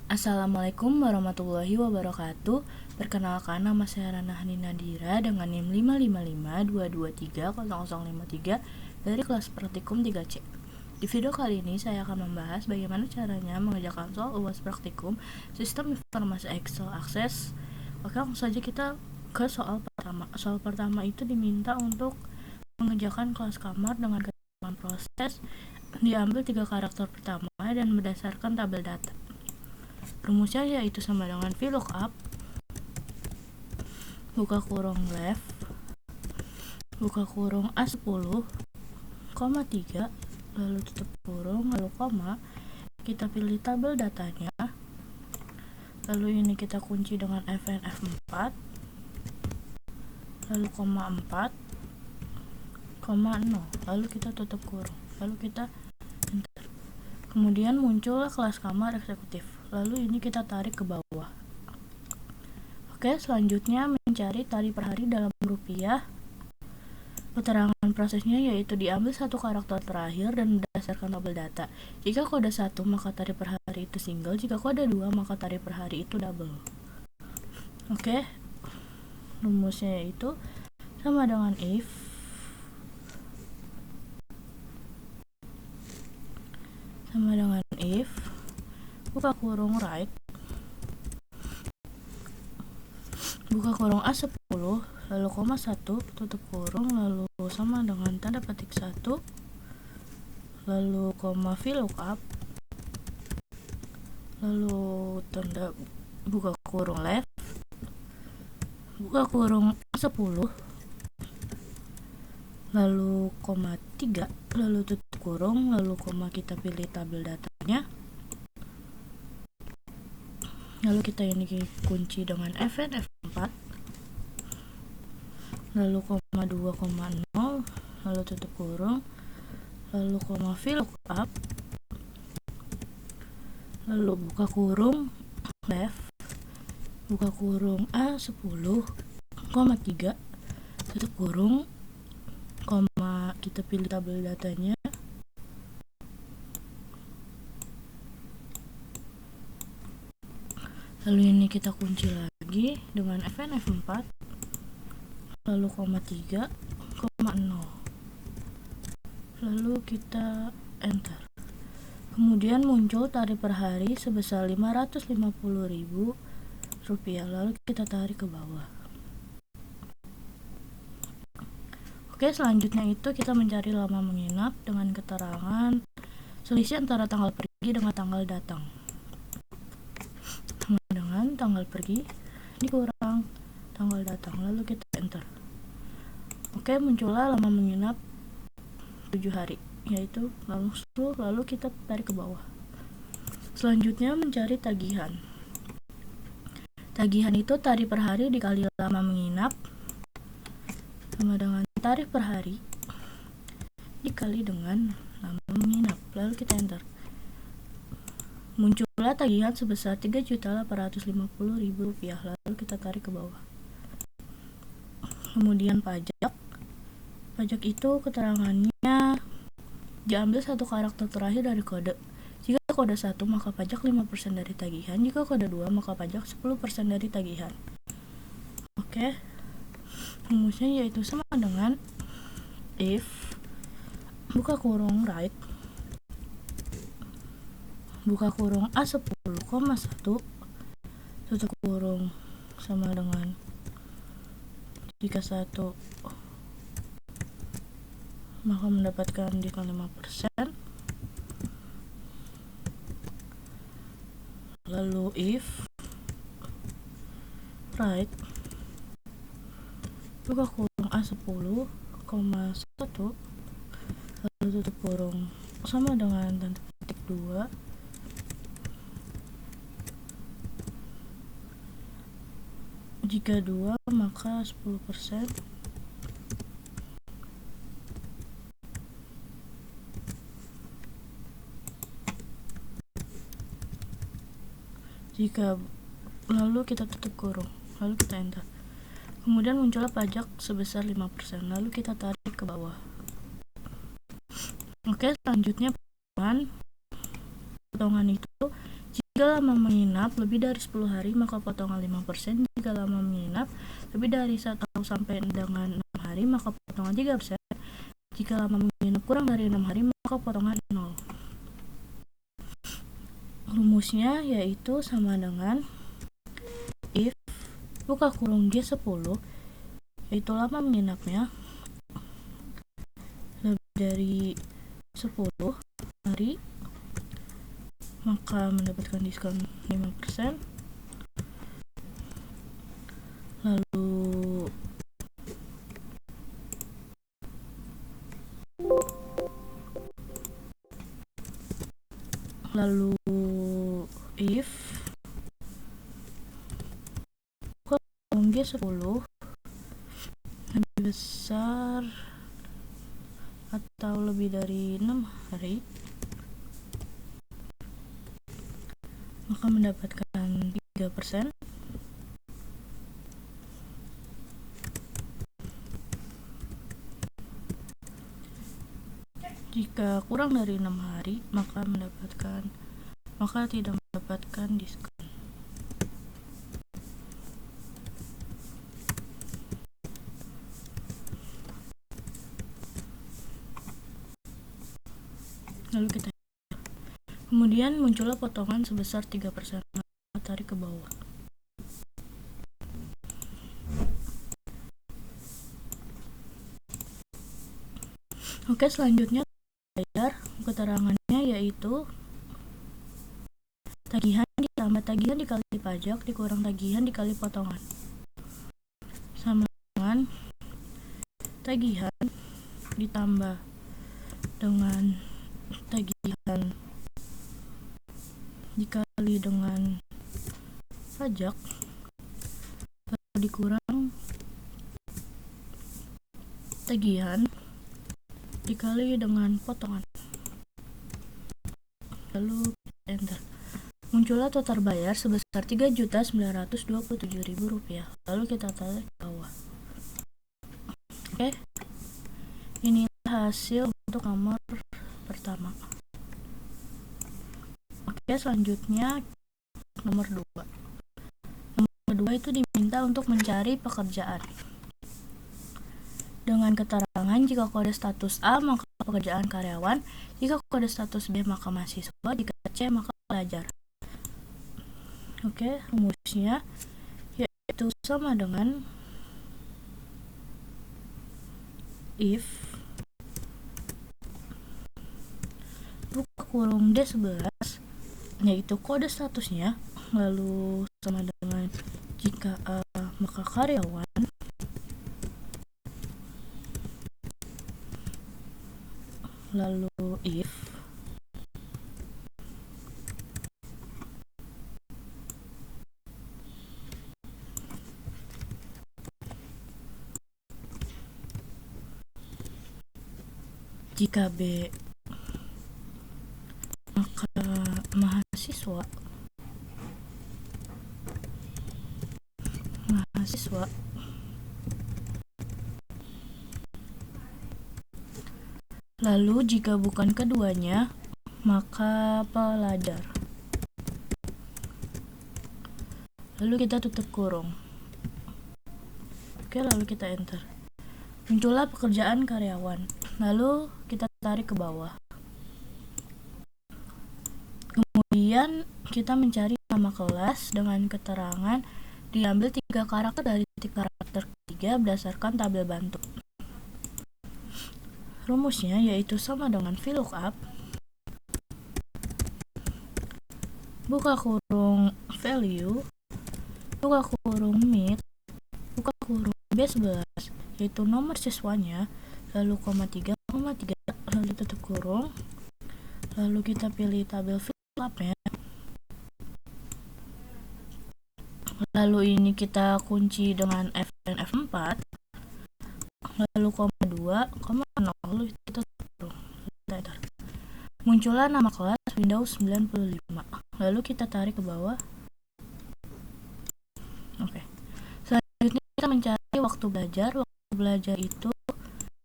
Assalamualaikum warahmatullahi wabarakatuh. Perkenalkan, nama saya Rana Hani Nadira dengan NIM 55522300053 dari kelas praktikum 3C. Di video kali ini saya akan membahas bagaimana caranya mengerjakan soal UAS praktikum Sistem Informasi Excel Akses. Oke, langsung saja kita ke soal pertama. Soal pertama itu diminta untuk mengerjakan kelas kamar dengan ketentuan proses, diambil 3 karakter pertama dan berdasarkan tabel data. Rumusnya yaitu sama dengan VLOOKUP, buka kurung left, buka kurung A10, 3, lalu tutup kurung, lalu koma, kita pilih tabel datanya, lalu ini kita kunci dengan FN F4, lalu koma 4, koma 0, lalu kita tutup kurung, lalu kita enter. Kemudian muncullah kelas kamar eksekutif, lalu ini kita tarik ke bawah. Oke, selanjutnya mencari tarif per hari dalam rupiah. Keterangan prosesnya yaitu diambil satu karakter terakhir dan berdasarkan tabel data. Jika kode 1 maka tarif per hari itu single, jika kode 2 maka tarif per hari itu double. Oke, rumusnya yaitu sama dengan if buka kurung right, buka kurung A10, lalu koma 1, tutup kurung, lalu sama dengan tanda petik 1, lalu koma VLOOKUP, lalu tanda buka kurung left, buka kurung A10, lalu koma 3, lalu tutup kurung, lalu koma, kita pilih tabel datanya, lalu kita ini kunci dengan FN F4, lalu koma 2, koma 0, lalu tutup kurung, lalu koma VLOOKUP, lalu buka kurung left, buka kurung A10, koma 3, tutup kurung, koma, kita pilih tabel datanya, lalu ini kita kunci lagi dengan FN F4, lalu koma 3, koma 0, lalu kita enter. Kemudian muncul tarif per hari sebesar Rp550.000, lalu kita tarik ke bawah. Oke, selanjutnya itu kita mencari lama menginap dengan keterangan selisih antara tanggal pergi dengan tanggal datang. Sama dengan tanggal pergi dikurang tanggal datang, lalu kita enter. Oke, muncullah lama menginap 7 hari, yaitu lalu kita tarik ke bawah. Selanjutnya mencari tagihan. Tagihan itu tarif per hari dikali lama menginap sama dengan tarif per hari dikali dengan lama menginap, lalu kita enter. Muncullah tagihan sebesar Rp3.850.000, lalu kita tarik ke bawah. Kemudian pajak itu keterangannya diambil satu karakter terakhir dari kode. Jika kode 1 maka pajak 5% dari tagihan, jika kode 2 maka pajak 10% dari tagihan. Oke, rumusnya yaitu sama dengan if buka kurung right, buka kurung A10, 1, tutup kurung, sama dengan jika 1 maka mendapatkan diskon 5%, lalu if right, buka kurung A10, 1, lalu tutup kurung sama dengan tanda petik 2, jika 2 maka 10%, jika, lalu kita tutup kurung, lalu kita enter. Kemudian muncullah pajak sebesar 5%, lalu kita tarik ke bawah. Oke, selanjutnya potongan itu Jika lama menginap lebih dari 10 hari, maka potongan 5%. Jika lama menginap lebih dari 1 sampai dengan 6 hari, maka potongan 3%. Jika lama menginap kurang dari 6 hari, maka potongan 0. Rumusnya yaitu sama dengan if buka kurung G10, yaitu lama menginapnya lebih dari 10 hari, maka mendapatkan diskon 5%. Lalu if kurung G10 lebih besar atau lebih dari 6 hari, maka mendapatkan 3%. Jika kurang dari 6 hari, maka tidak mendapatkan diskon. Lalu kita kemudian muncullah potongan sebesar 3%, tarik ke bawah. Oke, selanjutnya bayar. Keterangannya yaitu tagihan ditambah tagihan dikali pajak dikurang tagihan dikali potongan, sama dengan tagihan ditambah dengan tagihan dikali dengan pajak lalu dikurang tagihan dikali dengan potongan, lalu enter. Muncullah total bayar sebesar Rp3.927.000. Lalu kita tarik ke bawah. Oke, inilah hasil untuk nomor pertama. Oke, selanjutnya nomor 2. Nomor 2 itu diminta untuk mencari pekerjaan dengan keterangan jika kode status A maka pekerjaan karyawan, jika kode status B maka mahasiswa, jika C maka pelajar. Oke, rumusnya yaitu sama dengan if buka kurung D11 yaitu kode statusnya, lalu sama dengan jika A maka karyawan, lalu if jika B maka mahasiswa, lalu jika bukan keduanya maka pelajar. Lalu kita tutup kurung. Oke, lalu kita enter. Muncullah pekerjaan karyawan, lalu kita tarik ke bawah. Kemudian kita mencari nama kelas dengan keterangan diambil 3 karakter dari titik karakter ketiga berdasarkan tabel bantu. Rumusnya yaitu sama dengan VLOOKUP buka kurung value buka kurung mid buka kurung B11 yaitu nomor siswanya, lalu koma 3, lalu tutup kurung, lalu kita pilih tabel VLOOKUP-nya, lalu ini kita kunci dengan F dan F4, lalu koma 2, koma 0, lalu kita tutup kurung. Muncullah nama kelas Windows 95, lalu kita tarik ke bawah. Oke, selanjutnya kita mencari waktu belajar. Waktu belajar itu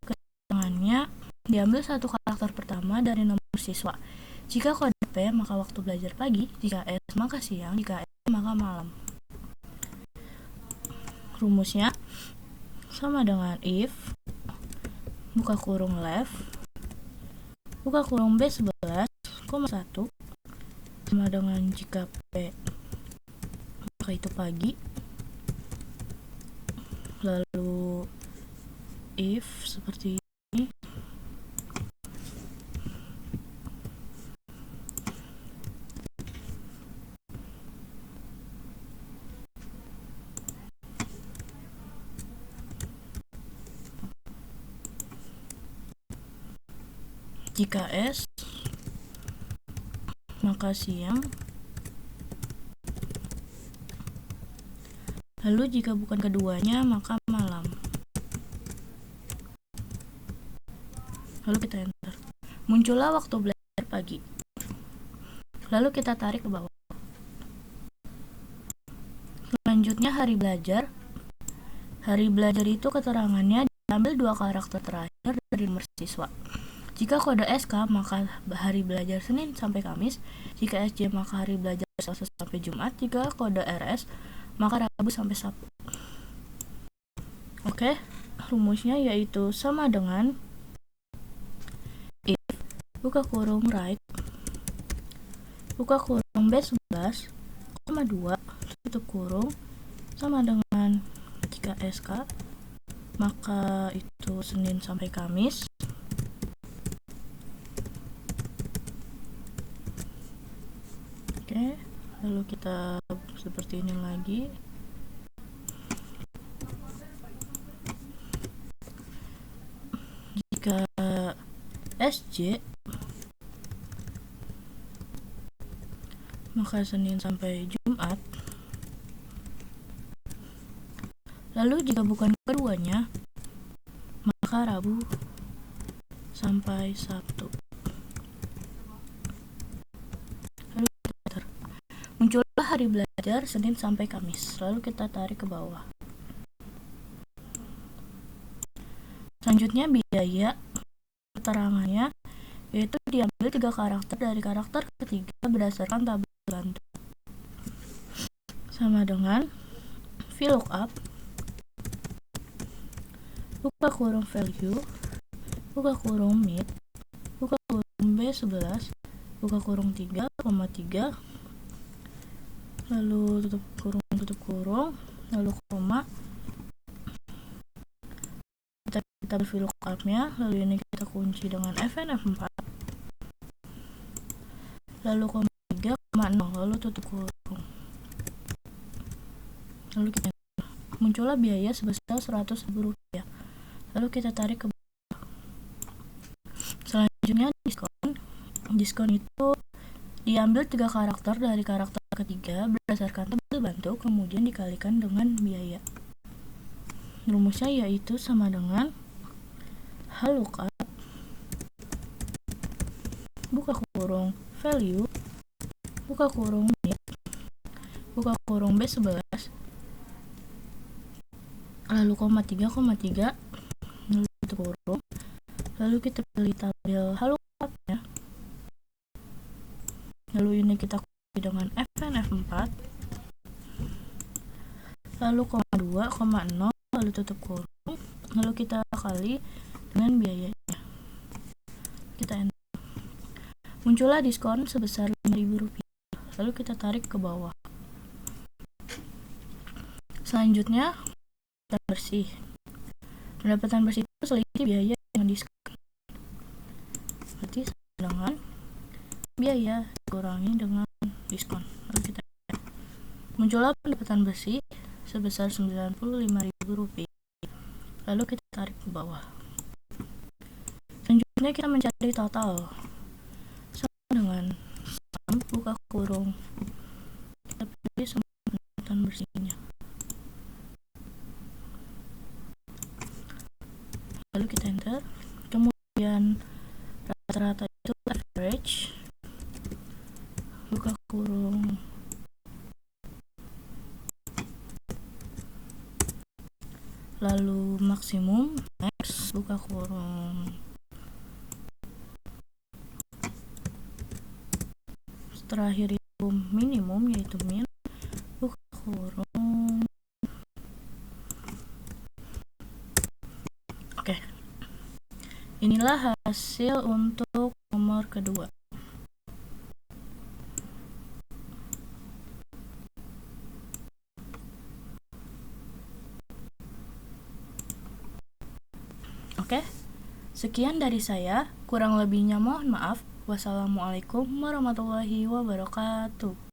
keterangannya diambil 1 karakter pertama dari nomor siswa. Jika kode P maka waktu belajar pagi, jika S maka siang, jika S maka malam. Rumusnya sama dengan if buka kurung left buka kurung B11, 1 sama dengan jika P maka itu pagi, lalu if seperti ini, jika S maka siang, lalu jika bukan keduanya maka malam. Lalu kita enter. Muncullah waktu belajar pagi. Lalu kita tarik ke bawah. Selanjutnya hari belajar. Hari belajar itu keterangannya diambil 2 karakter terakhir dari nomor siswa. Jika kode SK maka hari belajar Senin sampai Kamis, jika SJ maka hari belajar Selasa sampai Jumat, jika kode RS maka Rabu sampai Sabtu. Oke, rumusnya yaitu sama dengan if buka kurung right buka kurung B11, 2 tutup kurung sama dengan jika SK maka itu Senin sampai Kamis, oke, lalu kita seperti ini lagi. Jika SJ maka Senin sampai Jumat, lalu jika bukan keduanya maka Rabu sampai Sabtu. Lalu kita muncullah hari belajar Senin sampai Kamis, lalu kita tarik ke bawah. Selanjutnya biaya keterangannya yaitu diambil 3 karakter dari karakter ketiga berdasarkan tabel bantu, sama dengan VLOOKUP buka kurung value buka kurung mid buka kurung B11 buka kurung 3, lalu tutup kurung, lalu koma, kita VLOOKUP-nya, lalu ini kita kunci dengan FN F4, lalu koma 3, 0, lalu tutup kurung, lalu kita muncullah biaya sebesar Rp100.000, lalu kita tarik ke bawah. Selanjutnya diskon itu diambil 3 karakter dari karakter ketiga berdasarkan tabel bantu kemudian dikalikan dengan biaya. Rumusnya yaitu sama dengan VLOOKUP buka kurung value buka kurung mid buka kurung B11 lalu koma 3, lalu tutup kurung, lalu kita pilih tabel VLOOKUP-nya, lalu ini kita kunci dengan FN F4, lalu koma 2, 0, lalu tutup kurung, lalu kita kali dengan biayanya, kita enter. Muncullah diskon sebesar Rp5.000, lalu kita tarik ke bawah. Selanjutnya pendapatan bersih. Pendapatan bersih itu selisih biaya dengan diskon, berarti dengan biaya dikurangi dengan diskon, lalu kita muncullah pendapatan bersih sebesar Rp95.000, lalu kita tarik ke bawah. Selanjutnya kita mencari total, sama dengan buka kurung, kita pilih semua pendapatan bersihnya, lalu kita enter. Kemudian rata-rata itu average buka kurung, lalu maksimum max buka kurung, terakhir itu minimum, yaitu min, buka kurung. Oke, inilah hasil untuk nomor kedua. Oke, sekian dari saya. Kurang lebihnya mohon maaf. Wassalamualaikum warahmatullahi wabarakatuh.